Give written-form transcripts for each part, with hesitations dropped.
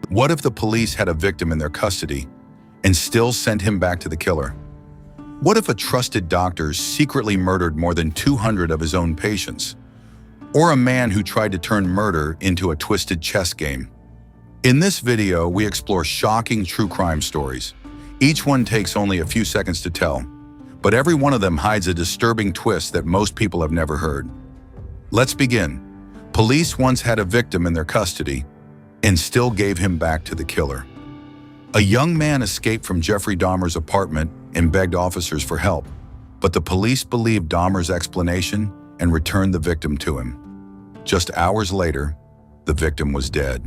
What if the police had a victim in their custody and still sent him back to the killer? What if a trusted doctor secretly murdered more than 200 of his own patients? Or a man who tried to turn murder into a twisted chess game? In this video, we explore shocking true crime stories. Each one takes only a few seconds to tell, but every one of them hides a disturbing twist that most people have never heard. Let's begin. Police once had a victim in their custody and still gave him back to the killer. A young man escaped from Jeffrey Dahmer's apartment and begged officers for help, but the police believed Dahmer's explanation and returned the victim to him. Just hours later, the victim was dead.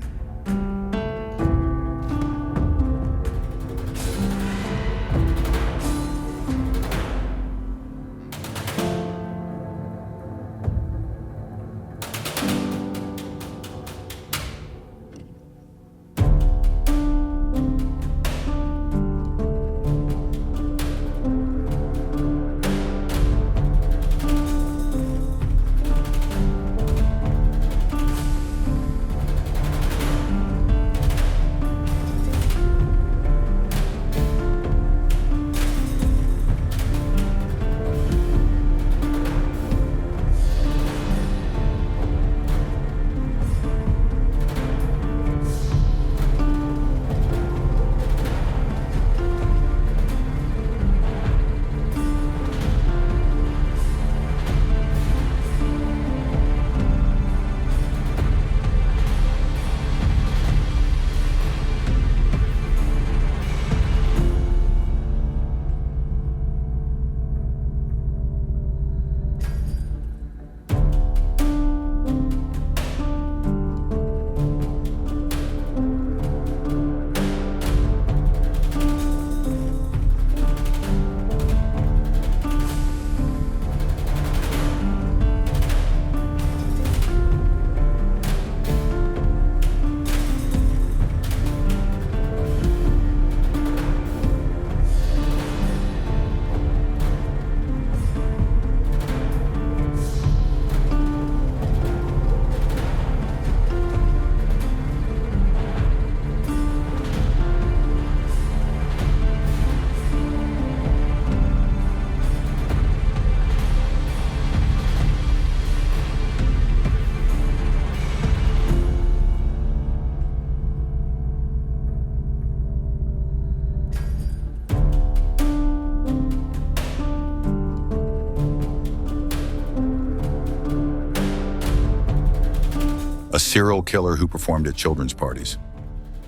A serial killer who performed at children's parties.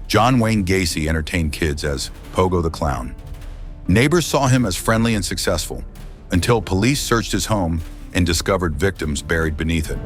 John Wayne Gacy entertained kids as Pogo the Clown. Neighbors saw him as friendly and successful, until police searched his home and discovered victims buried beneath it.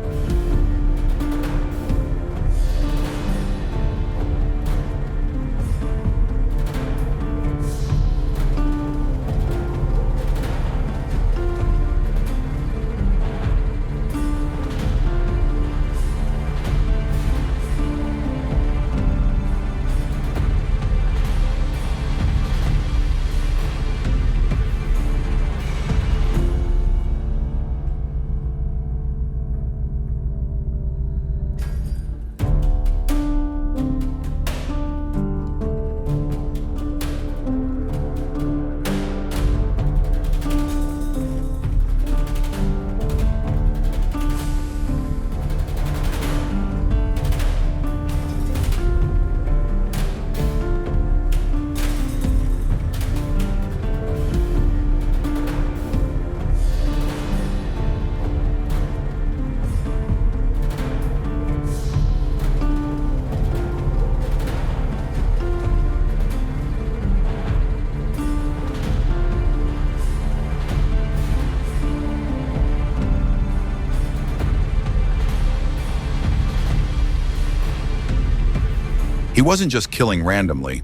He wasn't just killing randomly.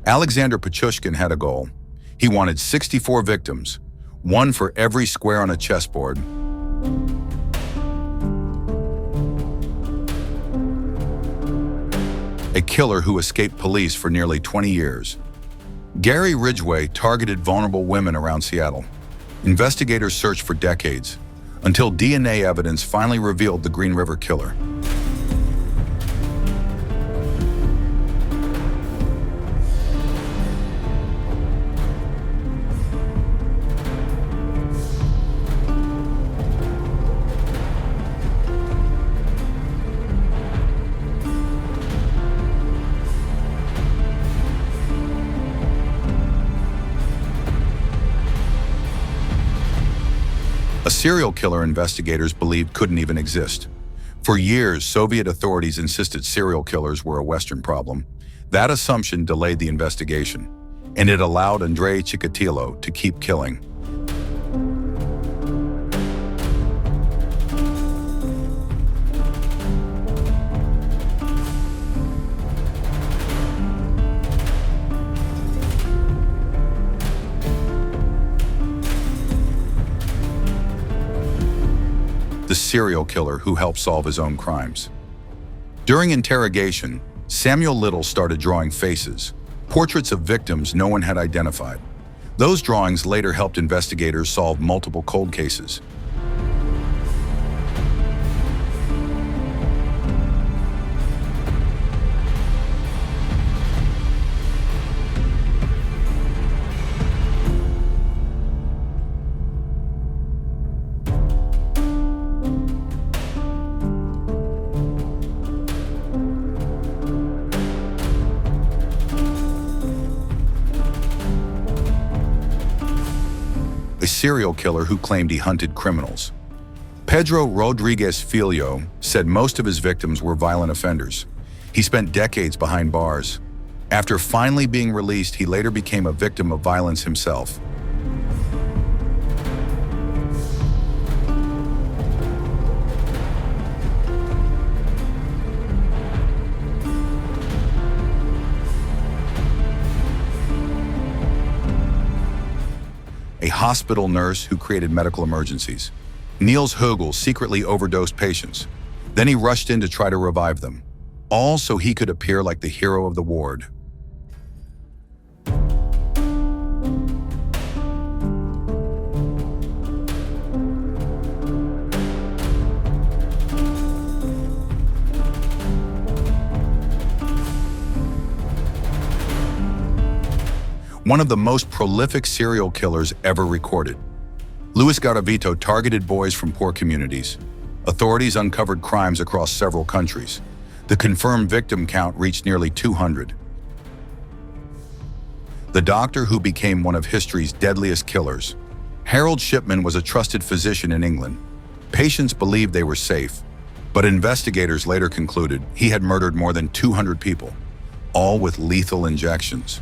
Alexander Pichushkin had a goal. He wanted 64 victims, one for every square on a chessboard. A killer who escaped police for nearly 20 years. Gary Ridgway targeted vulnerable women around Seattle. Investigators searched for decades, until DNA evidence finally revealed the Green River Killer. A serial killer investigators believed couldn't even exist. For years, Soviet authorities insisted serial killers were a Western problem. That assumption delayed the investigation, and it allowed Andrei Chikatilo to keep killing. The serial killer who helped solve his own crimes. During interrogation, Samuel Little started drawing faces, portraits of victims no one had identified. Those drawings later helped investigators solve multiple cold cases. A serial killer who claimed he hunted criminals. Pedro Rodriguez Filho said most of his victims were violent offenders. He spent decades behind bars. After finally being released, he later became a victim of violence himself. A hospital nurse who created medical emergencies. Niels Hugel secretly overdosed patients. Then he rushed in to try to revive them, all so he could appear like the hero of the ward. One of the most prolific serial killers ever recorded. Luis Garavito targeted boys from poor communities. Authorities uncovered crimes across several countries. The confirmed victim count reached nearly 200. The doctor who became one of history's deadliest killers. Harold Shipman was a trusted physician in England. Patients believed they were safe, but investigators later concluded he had murdered more than 200 people, all with lethal injections.